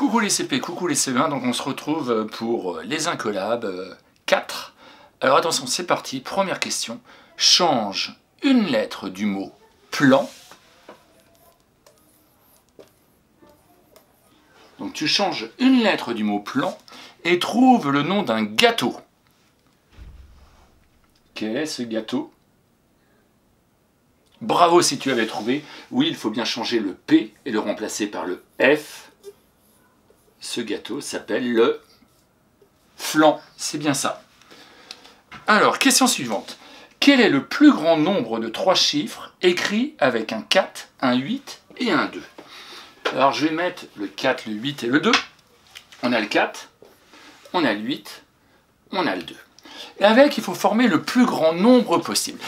Coucou les CP, coucou les CE1, donc on se retrouve pour les incollables 4. Alors attention, c'est parti, première question. Change une lettre du mot plan. Donc tu changes une lettre du mot plan et trouve le nom d'un gâteau. Quel est ce gâteau? Bravo si tu avais trouvé. Oui, il faut bien changer le P et le remplacer par le F. Ce gâteau s'appelle le flan, c'est bien ça. Alors, question suivante. Quel est le plus grand nombre de 3 chiffres écrits avec un 4, un 8 et un 2? Alors, je vais mettre le 4, le 8 et le 2. On a le 4, on a le 8, on a le 2. Et avec, il faut former le plus grand nombre possible.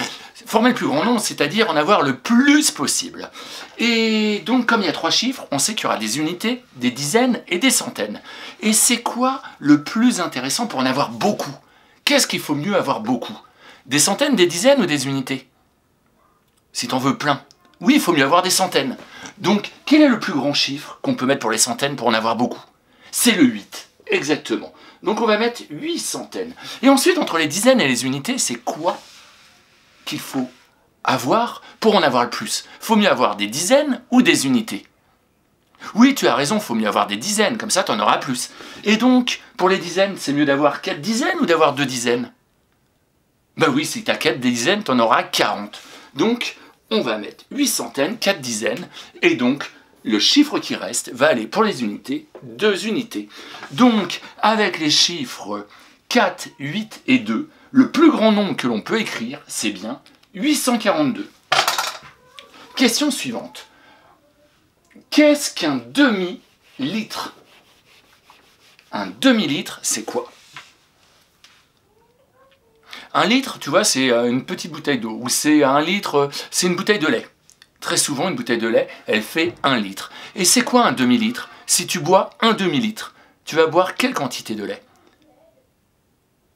Former le plus grand nombre, c'est-à-dire en avoir le plus possible. Et donc, comme il y a 3 chiffres, on sait qu'il y aura des unités, des dizaines et des centaines. Et c'est quoi le plus intéressant pour en avoir beaucoup? Qu'est-ce qu'il faut mieux avoir beaucoup? Des centaines, des dizaines ou des unités? Si t'en veux plein. Oui, il faut mieux avoir des centaines. Donc, quel est le plus grand chiffre qu'on peut mettre pour les centaines pour en avoir beaucoup? C'est le 8, exactement. Donc on va mettre 8 centaines. Et ensuite, entre les dizaines et les unités, c'est quoi qu'il faut avoir pour en avoir le plus? Faut mieux avoir des dizaines ou des unités? Oui, tu as raison, faut mieux avoir des dizaines, comme ça tu en auras plus. Et donc, pour les dizaines, c'est mieux d'avoir 4 dizaines ou d'avoir 2 dizaines? Ben oui, si tu as 4 dizaines, tu en auras 40. Donc, on va mettre 8 centaines, 4 dizaines, et donc, le chiffre qui reste va aller pour les unités, 2 unités. Donc, avec les chiffres 4, 8 et 2, le plus grand nombre que l'on peut écrire, c'est bien 842. Question suivante. Qu'est-ce qu'un demi-litre? Un demi-litre, c'est quoi? Un litre, tu vois, c'est une petite bouteille d'eau. Ou c'est un litre, c'est une bouteille de lait. Très souvent, une bouteille de lait, elle fait 1 litre. Et c'est quoi un demi-litre? Si tu bois un demi-litre, tu vas boire quelle quantité de lait?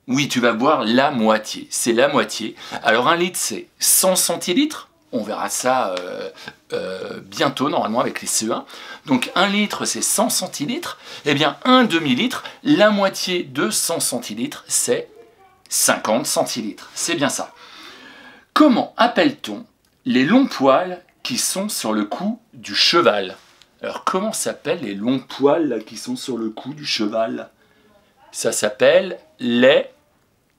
Oui, tu vas boire la moitié. C'est la moitié. Alors, un litre, c'est 100 centilitres. On verra ça bientôt, normalement, avec les CE1. Donc, 1 litre, c'est 100 centilitres. Eh bien, un demi-litre, la moitié de 100 centilitres, c'est 50 centilitres. C'est bien ça. Comment appelle-t-on les longs poils qui sont sur le cou du cheval? Alors, comment s'appellent les longs poils là, qui sont sur le cou du cheval? Ça s'appelle les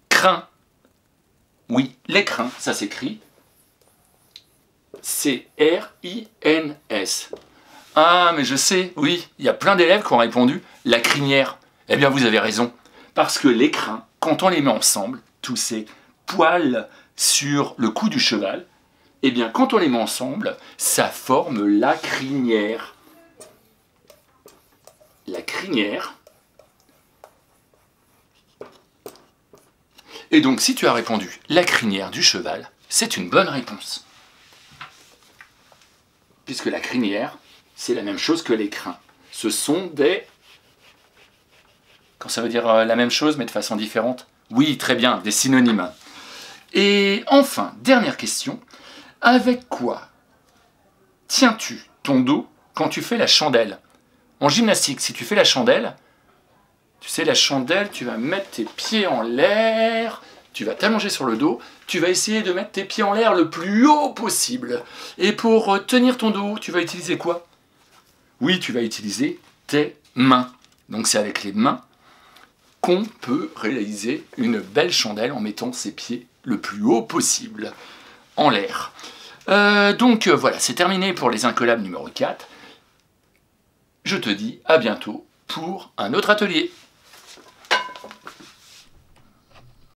crins. Oui, les crins, ça s'écrit C-R-I-N-S. Ah, mais je sais, oui, il y a plein d'élèves qui ont répondu la crinière. Eh bien, vous avez raison. Parce que les crins, quand on les met ensemble, tous ces poils sur le cou du cheval, eh bien, quand on les met ensemble, ça forme la crinière. La crinière. Et donc, si tu as répondu la crinière du cheval, c'est une bonne réponse. Puisque la crinière, c'est la même chose que les crins. Ce sont des... Quand ça veut dire la même chose, mais de façon différente? Oui, très bien, des synonymes. Et enfin, dernière question. Avec quoi tiens-tu ton dos quand tu fais la chandelle? En gymnastique, si tu fais la chandelle, tu sais, la chandelle, tu vas mettre tes pieds en l'air, tu vas t'allonger sur le dos, tu vas essayer de mettre tes pieds en l'air le plus haut possible. Et pour tenir ton dos, tu vas utiliser quoi? Oui, tu vas utiliser tes mains. Donc c'est avec les mains qu'on peut réaliser une belle chandelle en mettant ses pieds le plus haut possible en l'air. Donc voilà, c'est terminé pour les incollables numéro 4. Je te dis à bientôt pour un autre atelier.